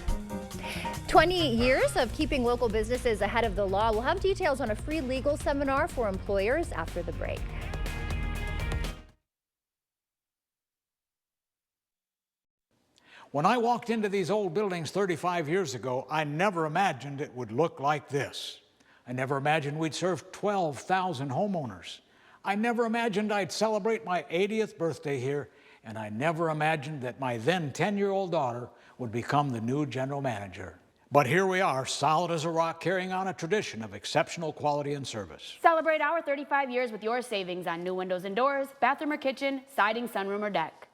20 years of keeping local businesses ahead of the law. We'll have details on a free legal seminar for employers after the break. When I walked into these old buildings 35 years ago, I never imagined it would look like this. I never imagined we'd serve 12,000 homeowners. I never imagined I'd celebrate my 80th birthday here, and I never imagined that my then 10-year-old daughter would become the new general manager. But here we are, solid as a rock, carrying on a tradition of exceptional quality and service. Celebrate our 35 years with your savings on new windows and doors, bathroom or kitchen, siding, sunroom or deck.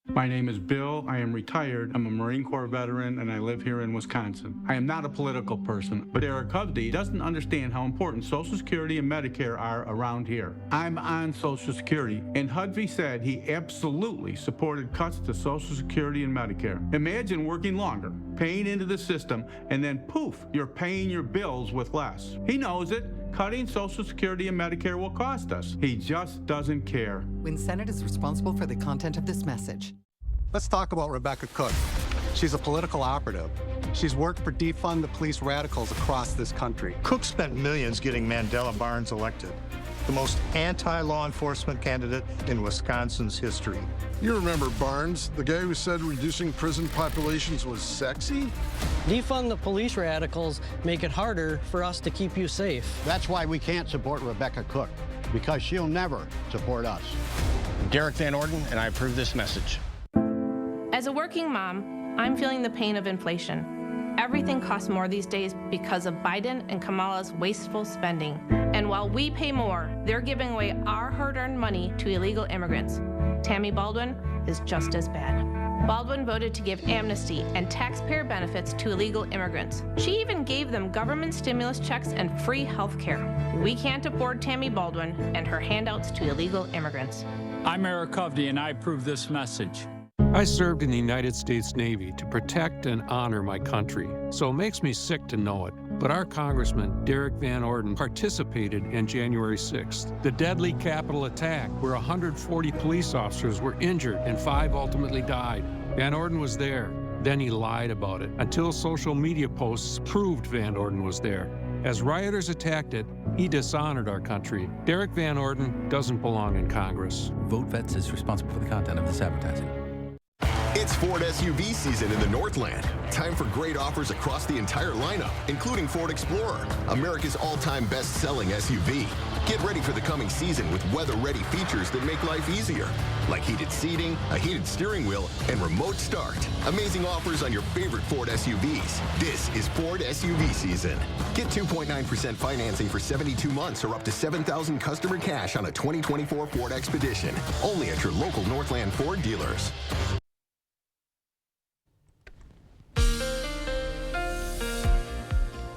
My name is Bill. I am retired. I'm a Marine Corps veteran, and I live here in Wisconsin. I am not a political person, but Derek Hovde doesn't understand how important Social Security and Medicare are around here. I'm on Social Security, and Hovde said he absolutely supported cuts to Social Security and Medicare. Imagine working longer, paying into the system, and then poof, you're paying your bills with less. He knows it. Cutting Social Security and Medicare will cost us. He just doesn't care. WinSenate is responsible for the content of this message. Let's talk about Rebecca Cook. She's a political operative. She's worked for defund the police radicals across this country. Cook spent millions getting Mandela Barnes elected, the most anti-law enforcement candidate in Wisconsin's history. You remember Barnes, the guy who said reducing prison populations was sexy? Defund the police radicals, make it harder for us to keep you safe. That's why we can't support Rebecca Cook, because she'll never support us. I'm Derek Van Orden, and I approve this message. As a working mom, I'm feeling the pain of inflation. Everything costs more these days because of Biden and Kamala's wasteful spending. And while we pay more, they're giving away our hard-earned money to illegal immigrants. Tammy Baldwin is just as bad. Baldwin voted to give amnesty and taxpayer benefits to illegal immigrants. She even gave them government stimulus checks and free health care. We can't afford Tammy Baldwin and her handouts to illegal immigrants. I'm Eric Hovde, and I approve this message. I served in the United States Navy to protect and honor my country, so it makes me sick to know it. But our Congressman, Derek Van Orden, participated in January 6th, the deadly Capitol attack where 140 police officers were injured and 5 ultimately died. Van Orden was there. Then he lied about it until social media posts proved Van Orden was there. As rioters attacked it, he dishonored our country. Derek Van Orden doesn't belong in Congress. Vote Vets is responsible for the content of this advertising. It's Ford SUV season in the Northland. Time for great offers across the entire lineup, including Ford Explorer, America's all-time best-selling SUV. Get ready for the coming season with weather-ready features that make life easier, like heated seating, a heated steering wheel, and remote start. Amazing offers on your favorite Ford SUVs. This is Ford SUV season. Get 2.9% financing for 72 months or up to $7,000 customer cash on a 2024 Ford Expedition. Only at your local Northland Ford dealers.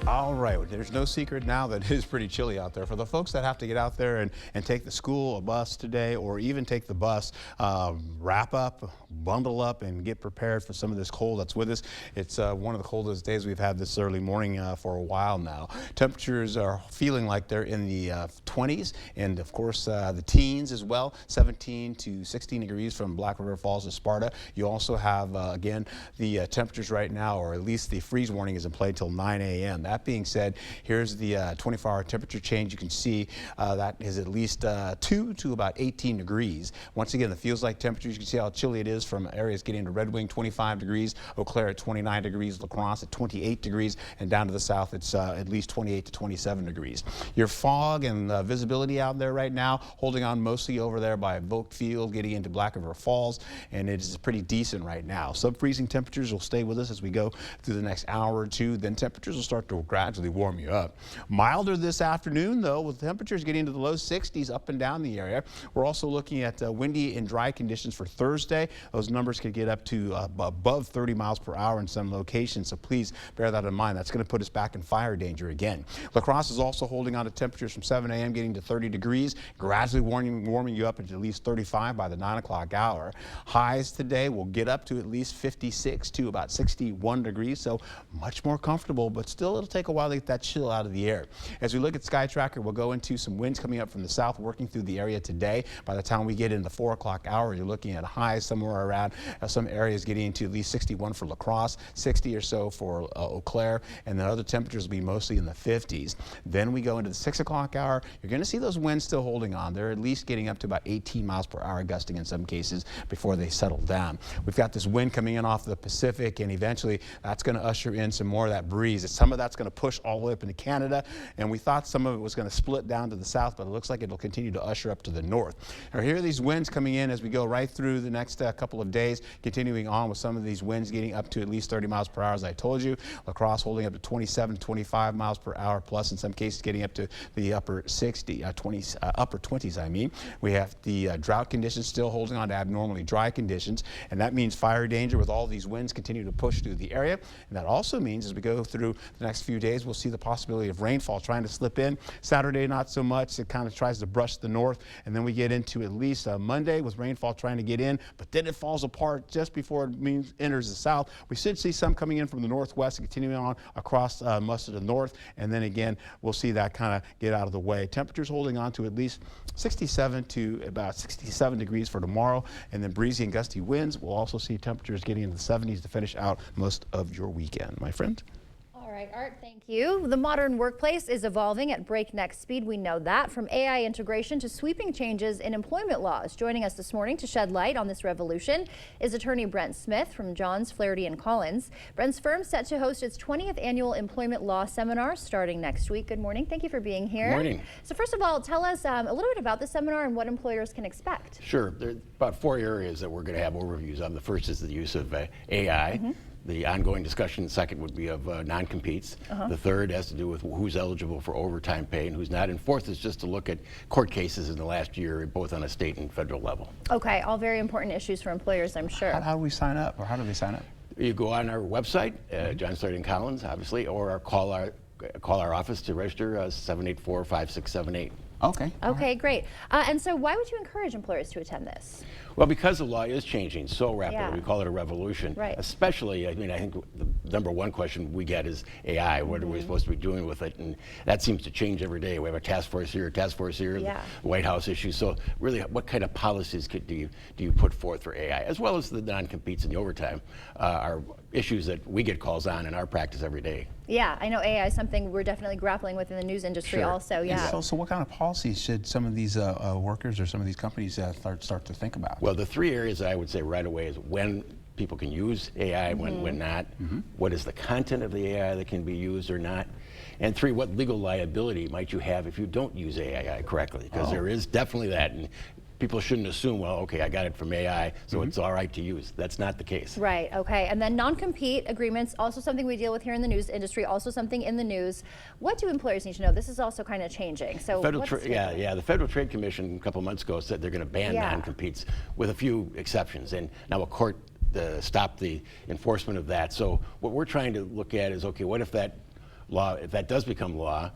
All right, there's no secret now that it is pretty chilly out there. For the folks that have to get out there and take the school or bus today, or even take the bus, wrap up, bundle up, and get prepared for some of this cold that's with us. It's one of the coldest days we've had this early morning for a while now. Temperatures are feeling like they're in the 20s, and of course the teens as well, 17 to 16 degrees from Black River Falls to Sparta. You also have, again, the temperatures right now, or at least the freeze warning is in play till 9 a.m. That being said, here's the 24-hour temperature change. You can see that is at least 2 to about 18 degrees. Once again, the feels like temperatures, you can see how chilly it is from areas getting to Red Wing, 25 degrees, Eau Claire at 29 degrees, La Crosse at 28 degrees, and down to the south, it's at least 28 to 27 degrees. Your fog and visibility out there right now, holding on mostly over there by Volk Field, getting into Black River Falls, and it is pretty decent right now. Sub-freezing temperatures will stay with us as we go through the next hour or two. Then temperatures will start to gradually warm you up. Milder this afternoon, though, with temperatures getting into the low 60s up and down the area. We're also looking at windy and dry conditions for Thursday. Those numbers could get up to above 30 miles per hour in some locations, so please bear that in mind. That's going to put us back in fire danger again. La Crosse is also holding on to temperatures from 7 a.m. getting to 30 degrees, gradually warming you up into at least 35 by the 9 o'clock hour. Highs today will get up to at least 56 to about 61 degrees, so much more comfortable, but still it'll take a a while to get that chill out of the air. As we look at Sky Tracker, we'll go into some winds coming up from the south, working through the area today. By the time we get into the 4 o'clock hour, you're looking at highs somewhere around some areas getting into at least 61 for La Crosse, 60 or so for Eau Claire, and then other temperatures will be mostly in the 50s. Then we go into the 6 o'clock hour. You're going to see those winds still holding on. They're at least getting up to about 18 miles per hour, gusting in some cases before they settle down. We've got this wind coming in off the Pacific, and eventually that's going to usher in some more of that breeze. Some of that's going to push all the way up into Canada, and we thought some of it was going to split down to the south, but it looks like it'll continue to usher up to the north. Now, here are these winds coming in as we go right through the next couple of days, continuing on with some of these winds getting up to at least 30 miles per hour, as I told you. La Crosse holding up to 27 to 25 miles per hour, plus in some cases getting up to the upper 20s, I mean. We have the drought conditions still holding on to abnormally dry conditions, and that means fire danger with all these winds continue to push through the area. And that also means as we go through the next few days, we'll see the possibility of rainfall trying to slip in. Saturday, not so much. It kind of tries to brush the north, and then we get into at least Monday with rainfall trying to get in, but then it falls apart just before it enters the south. We should see some coming in from the northwest and continuing on across most of the north, and then again, we'll see that kind of get out of the way. Temperatures holding on to at least 67 to about 67 degrees for tomorrow, and then breezy and gusty winds. We'll also see temperatures getting into the 70s to finish out most of your weekend, my friend. All right, Art, thank you. The modern workplace is evolving at breakneck speed. We know that, from AI integration to sweeping changes in employment laws. Joining us this morning to shed light on this revolution is attorney Brent Smith from Johns, Flaherty & Collins. Brent's firm set to host its 20th annual employment law seminar starting next week. Good morning. Thank you for being here. Good morning. So first of all, tell us a little bit about the seminar and what employers can expect. Sure. There are about 4 areas that we're going to have overviews of. The first is the use of AI. The ongoing discussion, the second would be of non-competes. The third has to do with who's eligible for overtime pay and who's not. And fourth is just to look at court cases in the last year, both on a state and federal level. Okay, all very important issues for employers, I'm sure. How do we sign up, or how do they sign up? You go on our website, Johns, Flaherty & Collins, obviously, or call our office to register, 784-5678. Okay. Okay, great. And so why would you encourage employers to attend this? Well, because the law is changing so rapidly, Yeah. we call it a revolution. Right. Especially, I mean, I think the number one question we get is AI. What are we supposed to be doing with it? And that seems to change every day. We have a task force here, the White House issue. So really, what kind of policies do you put forth for AI, as well as the non-competes and the overtime, are issues that we get calls on in our practice every day. Yeah, I know AI is something we're definitely grappling with in the news industry also, yeah. So what kind of policies should some of these workers or some of these companies start to think about? Well, the 3 areas that I would say right away is when people can use AI, when not. What is the content of the AI that can be used or not? And 3, what legal liability might you have if you don't use AI correctly? Because there is definitely that. And people shouldn't assume, well, okay, I got it from AI, so it's all right to use. That's not the case. Right, okay. And then non-compete agreements, also something we deal with here in the news industry, also something in the news. What do employers need to know? This is also kind of changing. So the Federal Trade Commission a couple months ago said they're going to ban non-competes with a few exceptions. And now a court stopped the enforcement of that. So what we're trying to look at is, okay, what if that law, if that does become law,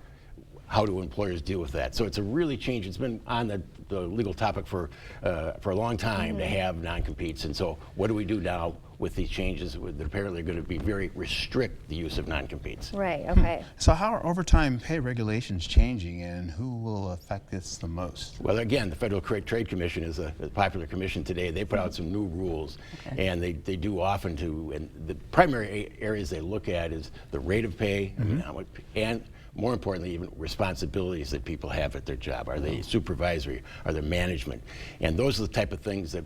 how do employers deal with that? So it's a really change. It's been on the legal topic for a long time to have non-competes. And so what do we do now with these changes that apparently are going to be very restrict the use of non-competes? Right, okay. So how are overtime pay regulations changing, and who will affect this the most? Well, again, the Federal Trade Commission is a popular commission today. They put out some new rules, and they do often and the primary areas they look at is the rate of pay, and more importantly, even responsibilities that people have at their job. Are they supervisory? Are they management? And those are the type of things that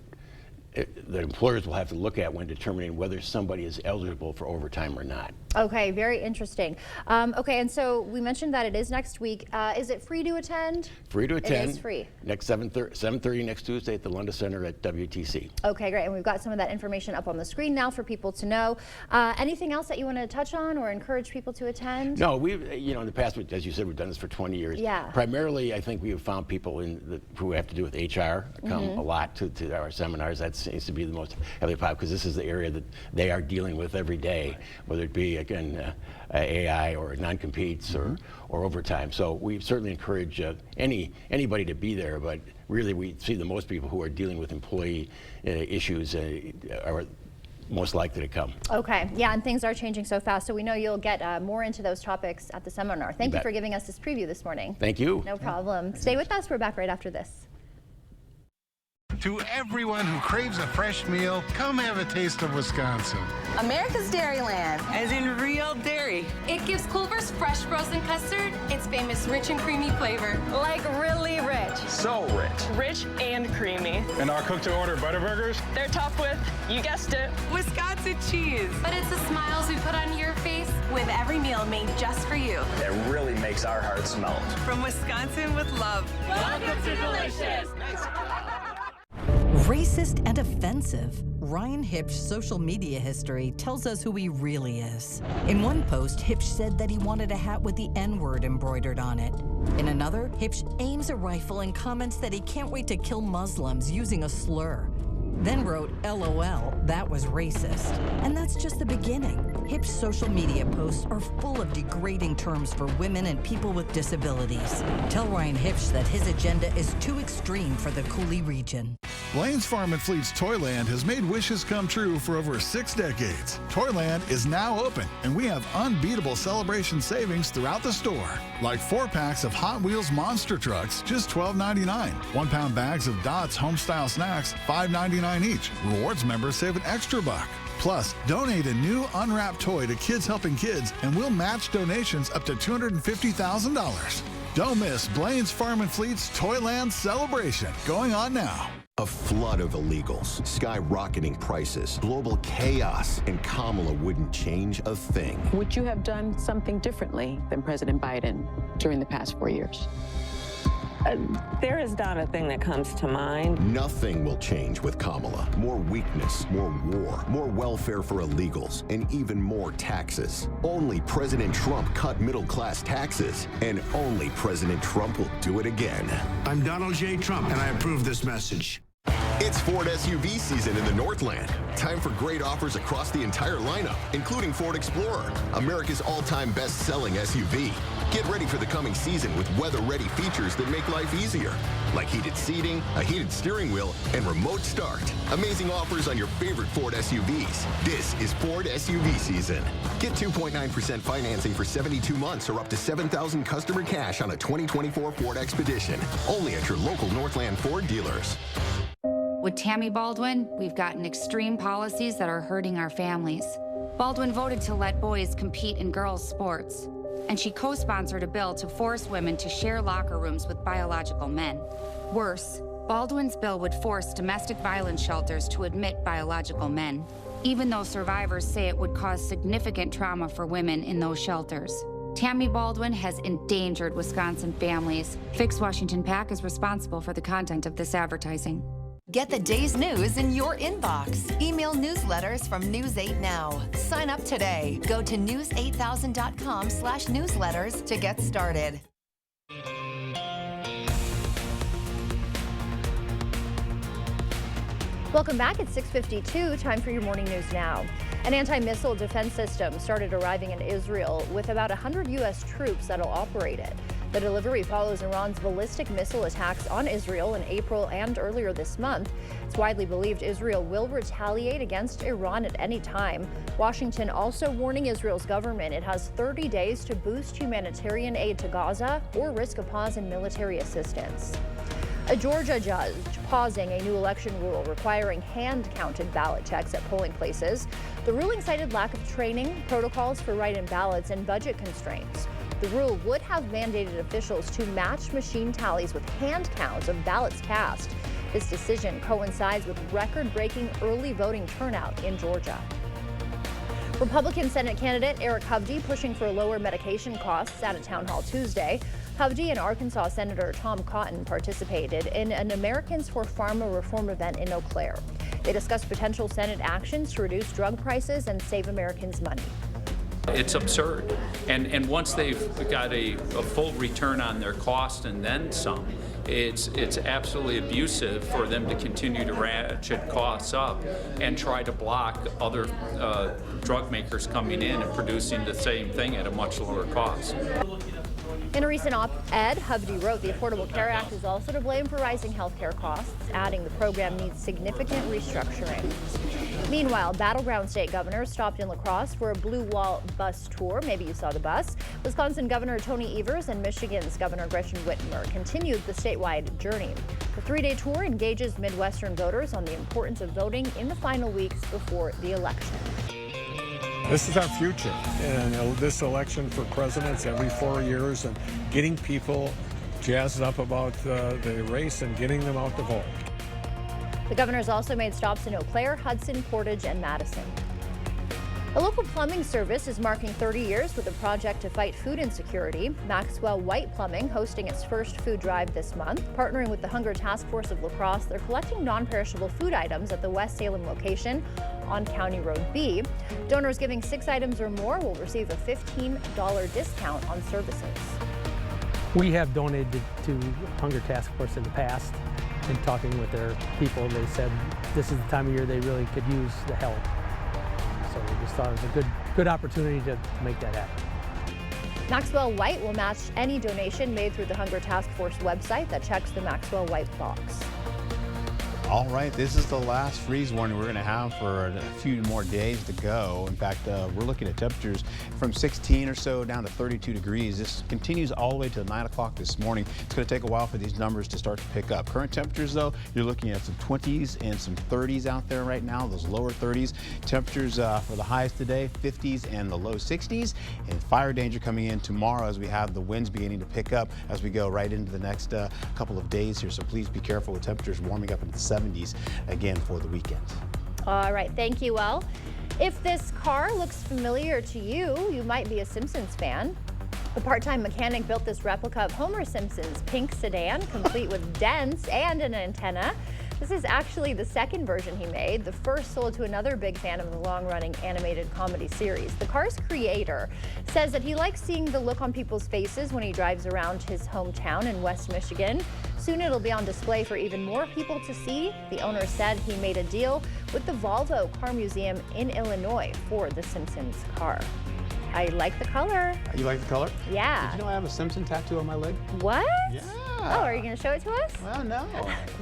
employers will have to look at when determining whether somebody is eligible for overtime or not. Okay, very interesting. Okay, and so we mentioned that it is next week. Is it free to attend? Free to attend. It is free. Next 7:30 next Tuesday at the Lunda Center at WTC. Okay, great. And we've got some of that information up on the screen now for people to know. Anything else that you want to touch on or encourage people to attend? No, we've, in the past, as you said, we've done this for 20 years. Yeah. Primarily, I think we have found people who have to do with HR come a lot to our seminars. That seems to be the most heavily popular, because this is the area that they are dealing with every day, whether it be, again, AI or non-competes or overtime. So we certainly encourage anybody to be there, but really we see the most people who are dealing with employee issues are most likely to come. Okay, yeah, and things are changing so fast, so we know you'll get more into those topics at the seminar. Thank you for giving us this preview this morning. Thank you. No problem. Stay with us. We're back right after this. To everyone who craves a fresh meal, come have a taste of Wisconsin. America's Dairyland, as in real dairy. It gives Culver's fresh frozen custard its famous rich and creamy flavor. Like really rich. So rich. Rich and creamy. And our cook-to-order Butterburgers? They're topped with, you guessed it, Wisconsin cheese. But it's the smiles we put on your face with every meal made just for you. That really makes our hearts melt. From Wisconsin with love. Welcome to Delicious. Racist and offensive. Ryan Hipsch's social media history tells us who he really is. In one post, Hipsch said that he wanted a hat with the N-word embroidered on it. In another, Hipsch aims a rifle and comments that he can't wait to kill Muslims using a slur. Then wrote, LOL, that was racist. And that's just the beginning. Hipsch's social media posts are full of degrading terms for women and people with disabilities. Tell Ryan Hipsch that his agenda is too extreme for the Coulee region. Blaine's Farm and Fleet's Toyland has made wishes come true for over 6 decades. Toyland is now open, and we have unbeatable celebration savings throughout the store. Like 4 packs of Hot Wheels monster trucks, just $12.99. 1-pound bags of Dots Homestyle snacks, $5.99 each. Rewards members save an extra $1. Plus, donate a new unwrapped toy to Kids Helping Kids, and we'll match donations up to $250,000. Don't miss Blaine's Farm and Fleet's Toyland celebration, going on now. A flood of illegals, skyrocketing prices, global chaos, and Kamala wouldn't change a thing. Would you have done something differently than President Biden during the past 4 years? There is not a thing that comes to mind. Nothing will change with Kamala. More weakness, more war, more welfare for illegals, and even more taxes. Only President Trump cut middle-class taxes, and only President Trump will do it again. I'm Donald J. Trump, and I approve this message. It's Ford SUV season in the Northland. Time for great offers across the entire lineup, including Ford Explorer, America's all-time best-selling SUV. Get ready for the coming season with weather-ready features that make life easier, like heated seating, a heated steering wheel, and remote start. Amazing offers on your favorite Ford SUVs. This is Ford SUV season. Get 2.9% financing for 72 months or up to $7,000 customer cash on a 2024 Ford Expedition. Only at your local Northland Ford dealers. With Tammy Baldwin, we've gotten extreme policies that are hurting our families. Baldwin voted to let boys compete in girls' sports, and she co-sponsored a bill to force women to share locker rooms with biological men. Worse, Baldwin's bill would force domestic violence shelters to admit biological men, even though survivors say it would cause significant trauma for women in those shelters. Tammy Baldwin has endangered Wisconsin families. Fix Washington PAC is responsible for the content of this advertising. Get the day's news in your inbox. Email newsletters from News 8 Now. Sign up today. Go to news8000.com/newsletters to get started. Welcome back. It's 6:52. Time for your morning news now. An anti-missile defense system started arriving in Israel with about 100 U.S. troops that'll operate it. The delivery follows Iran's ballistic missile attacks on Israel in April and earlier this month. It's widely believed Israel will retaliate against Iran at any time. Washington also warning Israel's government it has 30 days to boost humanitarian aid to Gaza or risk a pause in military assistance. A Georgia judge pausing a new election rule requiring hand-counted ballot checks at polling places. The ruling cited lack of training, protocols for write-in ballots, and budget constraints. The rule would have mandated officials to match machine tallies with hand counts of ballots cast. This decision coincides with record-breaking early voting turnout in Georgia. Republican Senate candidate Eric Hovde pushing for lower medication costs at a town hall Tuesday. Hovde and Arkansas Senator Tom Cotton participated in an Americans for Pharma reform event in Eau Claire. They discussed potential Senate actions to reduce drug prices and save Americans money. It's absurd. And once they've got a full return on their cost and then some, it's absolutely abusive for them to continue to ratchet costs up and try to block other drug makers coming in and producing the same thing at a much lower cost. In a recent op-ed, Hovde wrote the Affordable Care Act is also to blame for rising health care costs, adding the program needs significant restructuring. Meanwhile, battleground state governors stopped in La Crosse for a Blue Wall bus tour. Maybe you saw the bus. Wisconsin Governor Tony Evers and Michigan's Governor Gretchen Whitmer continued the statewide journey. The three-day tour engages Midwestern voters on the importance of voting in the final weeks before the election. This is our future, and this election for presidents every 4 years, and getting people jazzed up about the race and getting them out to vote. The governors also made stops in Eau Claire, Hudson, Portage, and Madison. A local plumbing service is marking 30 years with a project to fight food insecurity. Maxwell White Plumbing hosting its first food drive this month. Partnering with the Hunger Task Force of La Crosse, they're collecting non-perishable food items at the West Salem location on County Road B. Donors giving 6 items or more will receive a $15 discount on services. We have donated to Hunger Task Force in the past. In talking with their people, they said this is the time of year they really could use the help. So we just thought it was a good opportunity to make that happen. Maxwell White will match any donation made through the Hunger Task Force website that checks the Maxwell White box. All right, this is the last freeze warning we're going to have for a few more days to go. In fact, we're looking at temperatures from 16 or so down to 32 degrees. This continues all the way to 9 o'clock this morning. It's going to take a while for these numbers to start to pick up. Current temperatures, though, you're looking at some 20s and some 30s out there right now, those lower 30s. Temperatures for the highs today, 50s and the low 60s. And fire danger coming in tomorrow as we have the winds beginning to pick up as we go right into the next couple of days here. So please be careful with temperatures warming up into the 70s again for the weekend. All right, thank you. Well, if this car looks familiar to you, you might be a Simpsons fan. The part-time mechanic built this replica of Homer Simpson's pink sedan, complete with dents and an antenna. This is actually the second version he made. The first sold to another big fan of the long-running animated comedy series. The car's creator says that he likes seeing the look on people's faces when he drives around his hometown in West Michigan. Soon it'll be on display for even more people to see. The owner said he made a deal with the Volvo Car Museum in Illinois for the Simpsons car. I like the color. You like the color? Yeah. Did you know I have a Simpson tattoo on my leg? What? Yeah. Oh, are you going to show it to us? Well, no.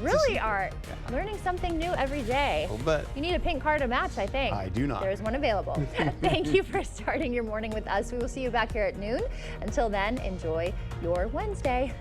Really, Art? Learning something new every day. I'll bet. You need a pink car to match, I think. I do not. There's one available. Thank you for starting your morning with us. We will see you back here at noon. Until then, enjoy your Wednesday.